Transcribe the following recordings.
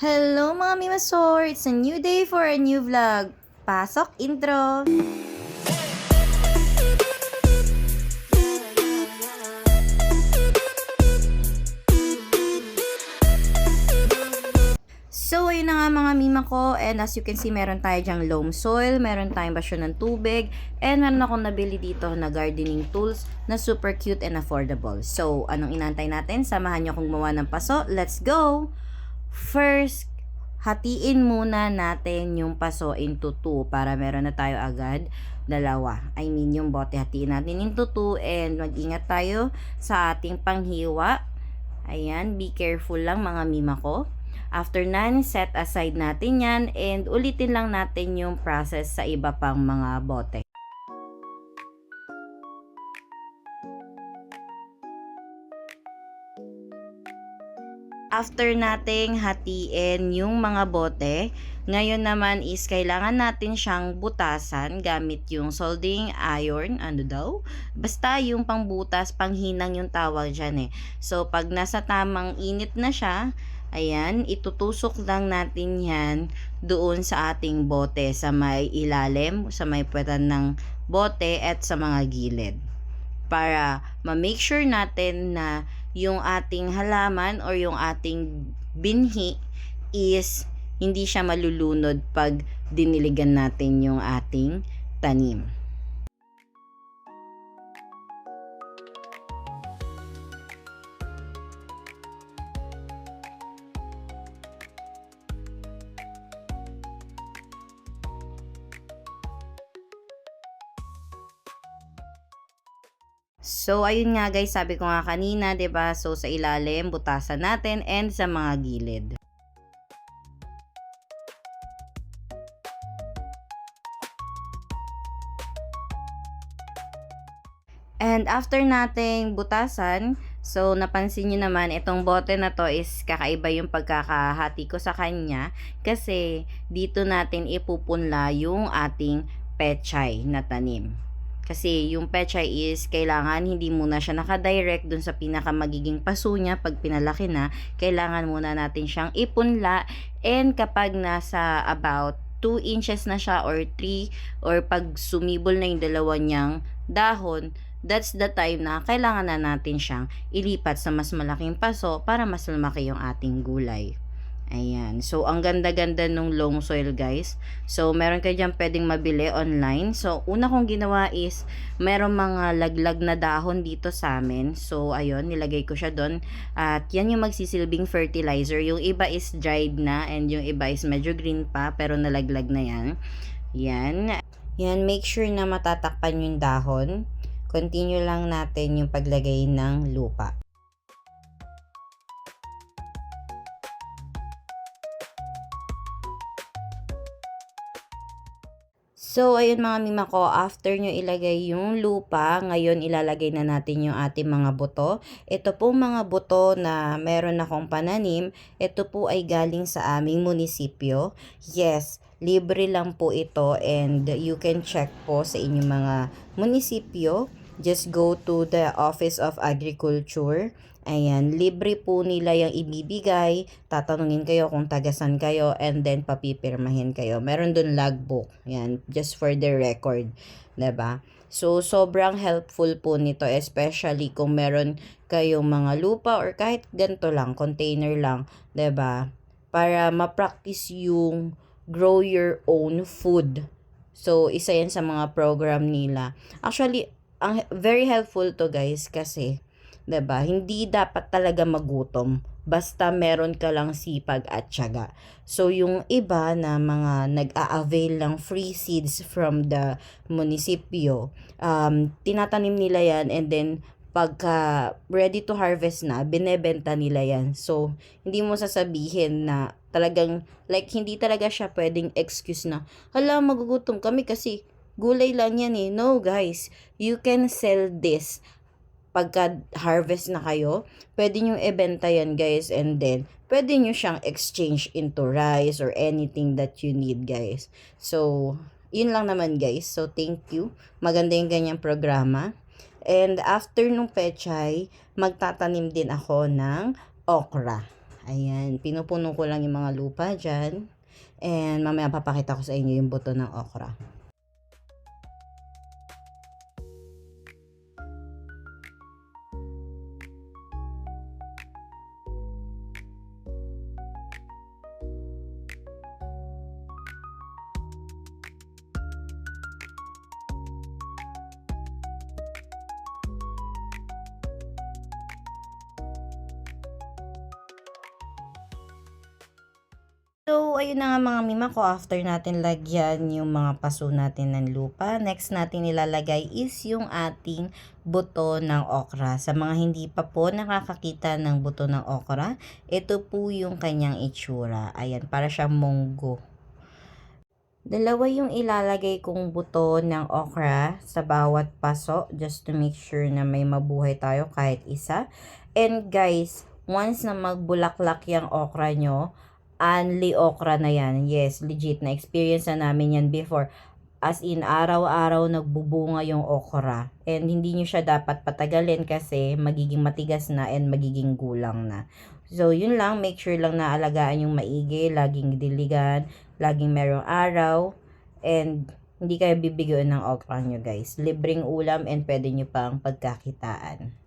Hello mga Mimasor! It's a new day for a new vlog. Pasok intro! So, ayun na nga mga mima ko, and as you can see, meron tayo dyang loam soil, meron tayong basyo ng tubig, and meron akong nabili dito na gardening tools na super cute and affordable. So, anong inantay natin? Samahan nyo akong gumawa ng paso. Let's go! First, hatiin muna natin yung paso into 2 para meron na tayo agad dalawa. I mean, yung bote hatiin natin into 2 and mag-ingat tayo sa ating panghiwa. Ayan, be careful lang mga mima ko. After nan, set aside natin yan and ulitin lang natin yung process sa iba pang mga bote. After nating hatiin yung mga bote, ngayon naman is kailangan natin siyang butasan gamit yung soldering iron, basta yung pangbutas, panghinang yung tawag dyan eh. So, pag nasa tamang init na siya, ayan, itutusok lang natin yan doon sa ating bote, sa may ilalim, sa may puwetan ng bote at sa mga gilid. Para ma-make sure natin na yung ating halaman or yung ating binhi is hindi siya malulunod pag diniligan natin yung ating tanim. So, ayun nga guys, sabi ko nga kanina, 'di ba? So, sa ilalim, butasan natin and sa mga gilid. And after nating butasan, so napansin nyo naman itong bote na to is kakaiba yung pagkakahati ko sa kanya kasi dito natin ipupunla yung ating pechay na tanim. Kasi yung pechay is kailangan hindi muna siya nakadirect dun sa pinaka magiging paso niya. Pag pinalaki na, kailangan muna natin siyang ipunla, and kapag nasa about 2 inches na siya or 3 or pag sumibol na yung dalawa niyang dahon, that's the time na kailangan na natin siyang ilipat sa mas malaking paso para mas lumaki yung ating gulay. Ayan. So, ang ganda-ganda nung loam soil, guys. So, meron kayo dyan pwedeng mabili online. So, una kong ginawa is, meron mga laglag na dahon dito sa amin. So, ayun, nilagay ko siya doon. At yan yung magsisilbing fertilizer. Yung iba is dried na and yung iba is medyo green pa pero nalaglag na yan. Yan. Yan, make sure na matatakpan yung dahon. Continue lang natin yung paglagay ng lupa. So, ayun mga mima ko, after nyo ilagay yung lupa, ngayon ilalagay na natin yung ating mga buto. Ito po mga buto na meron akong pananim, ito po ay galing sa aming munisipyo. Yes, libre lang po ito and you can check po sa inyong mga munisipyo. Just go to the Office of Agriculture. Ayan, libre po nila yung ibibigay. Tatanungin kayo kung tagasan kayo and then papipirmahin kayo. Meron dun logbook. Yan, just for the record. 'Di ba? So, sobrang helpful po nito, especially kung meron kayong mga lupa or kahit ganito lang, container lang. 'Di ba? Para ma-practice yung grow your own food. So, isa yan sa mga program nila. Actually, ang very helpful to guys kasi 'di ba? Hindi dapat talaga magutom basta meron ka lang sipag at tiyaga. So yung iba na mga nag-a-avail ng free seeds from the munisipyo, tinatanim nila yan and then pagka ready to harvest na, binebenta nila yan. So hindi mo sasabihin na talagang like hindi talaga siya pwedeng excuse na hala magugutom kami kasi gulay lang yan eh. No guys, you can sell this pagka harvest na kayo, pwede nyo ibenta yan guys and then pwede nyo siyang exchange into rice or anything that you need guys. So, yun lang naman guys. So, thank you. Maganda yung ganyang programa. And after nung pechay, magtatanim din ako ng okra. Ayan, pinupuno ko lang yung mga lupa dyan. And mamaya papakita ko sa inyo yung buto ng okra. So, ayun na nga mga mima ko, after natin lagyan yung mga paso natin ng lupa, next natin ilalagay is yung ating buto ng okra. Sa mga hindi pa po nakakakita ng buto ng okra, ito po yung kanyang itsura. Ayan, para siyang munggo. Dalawa yung ilalagay kong buto ng okra sa bawat paso just to make sure na may mabuhay tayo kahit isa. And guys, once na magbulaklak yung okra nyo, only okra na yan. Yes, legit na experience na namin yan before. As in, araw-araw nagbubunga yung okra. And hindi nyo siya dapat patagalin kasi magiging matigas na and magiging gulang na. So, yun lang. Make sure lang na alagaan yung maigi. Laging diligan. Laging merong araw. And hindi kayo bibigyan ng okra nyo guys. Libreng ulam and pwede nyo pang pagkakitaan.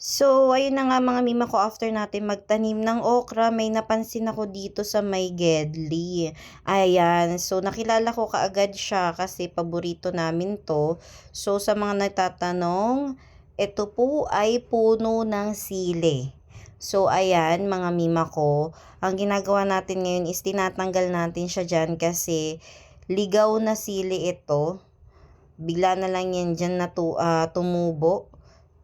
So, ayun na nga mga mima ko, after natin magtanim ng okra, may napansin ako dito sa may Gedli. Ayan, so nakilala ko kaagad siya kasi paborito namin to. So, sa mga nagtatanong, ito po ay puno ng sili. So, ayan mga mima ko, ang ginagawa natin ngayon is tinatanggal natin siya dyan kasi ligaw na sili ito. Bigla na lang yan dyan na tumubo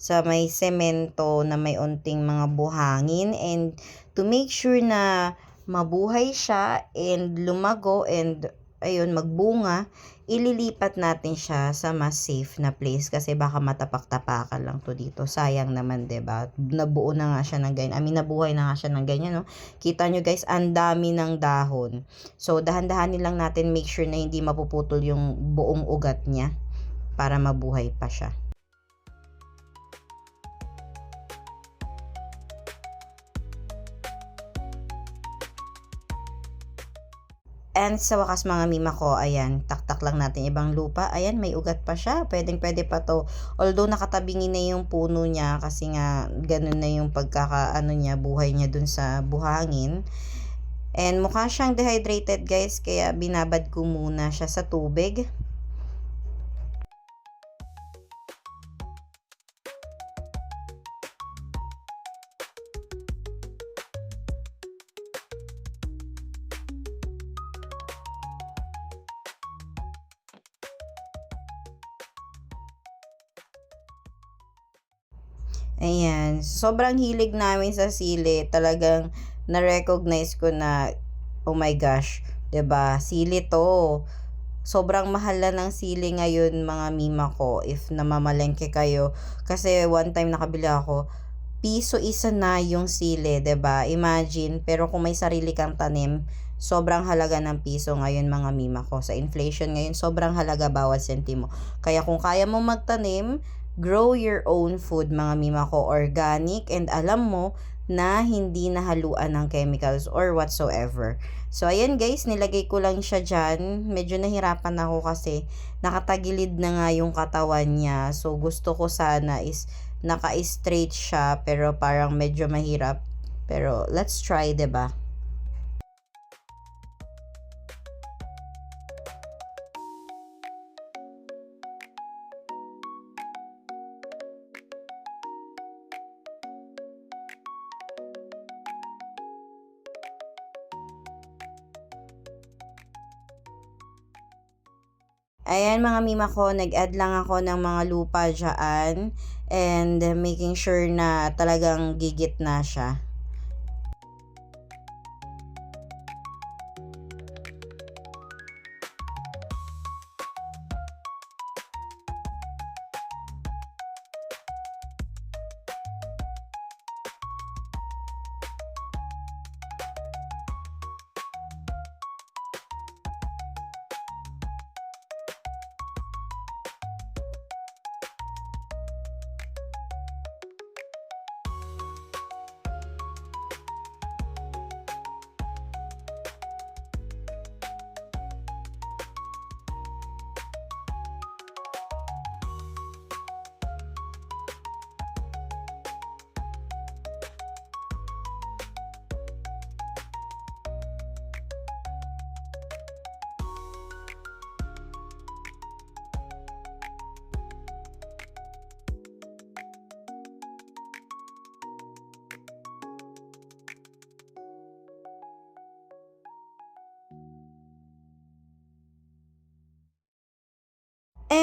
sa may semento na may unting mga buhangin, and to make sure na mabuhay siya and lumago and ayun magbunga, ililipat natin siya sa mas safe na place kasi baka matapak-tapakan lang to dito. Sayang naman, 'di ba? Nabuo na nga siya ng ganyan. I mean, nabuhay na nga siya ng ganyan, no? Kita nyo guys, ang dami ng dahon. So, dahan-dahanin lang natin, make sure na hindi mapuputol yung buong ugat niya para mabuhay pa siya. And sa wakas mga mima ko, ayan, taktak lang natin ibang lupa. Ayan, may ugat pa siya. Pwedeng-pwede pa to. Although nakatabingin na yung puno niya kasi nga ganun na yung pagkakaano niya, buhay niya dun sa buhangin. And mukha siyang dehydrated guys, kaya binabad ko muna siya sa tubig. Ayan, sobrang hilig namin sa sili. Talagang na-recognize ko na, oh my gosh, 'di ba? Sili 'to. Sobrang mahal na ng sili ngayon mga mima ko if namamalengke kayo. Kasi one time nakabili ako, piso isa na yung sili, 'di ba? Imagine, pero kung may sarili kang tanim, sobrang halaga ng piso ngayon mga mima ko. Sa inflation ngayon, sobrang halaga bawat sentimo. Kaya kung kaya mo magtanim, grow your own food mga mima ko, organic, and alam mo na hindi nahaluan ng chemicals or whatsoever. So, ayan guys, nilagay ko lang siya dyan. Medyo nahirapan ako kasi nakatagilid na nga yung katawan niya. So, gusto ko sana is naka-straight siya pero parang medyo mahirap. Pero, let's try, 'di ba? Ayan mga mima ko, nag-add lang ako ng mga lupa dyan and making sure na talagang gigit na siya.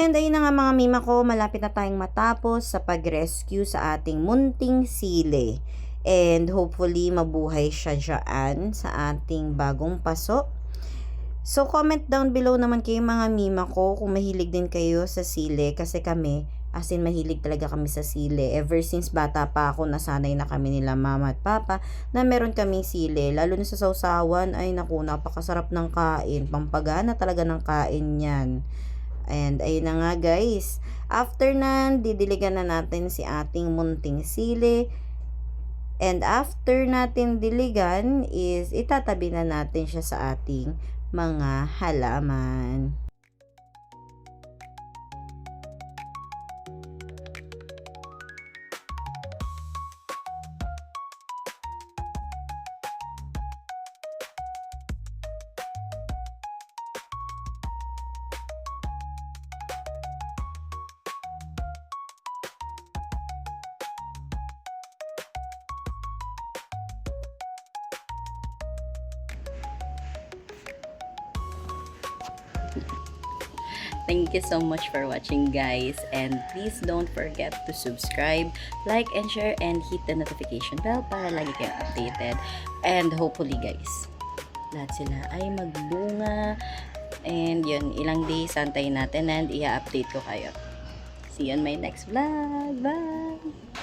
And ayun na nga mga mima ko, malapit na tayong matapos sa pag-rescue sa ating munting sili. And hopefully mabuhay siya dyan sa ating bagong paso. So comment down below naman kayo mga mima ko kung mahilig din kayo sa sili, kasi kami, as in mahilig talaga kami sa sili. Ever since bata pa ako, nasanay na kami nila mama at papa na meron kaming sili. Lalo na sa sausawan, ay naku, napakasarap ng kain. Pampagana talaga ng kain yan. And ayun na nga guys, after nan, didiligan na natin si ating munting sili. And after natin diligan is itatabi na natin siya sa ating mga halaman. Thank you so much for watching guys, and please don't forget to subscribe, like and share, and hit the notification bell para lagi kayong updated. And hopefully guys, lahat sila ay magbunga, and yun, ilang days antayin natin and i-update ko kayo. See you on my next vlog. Bye!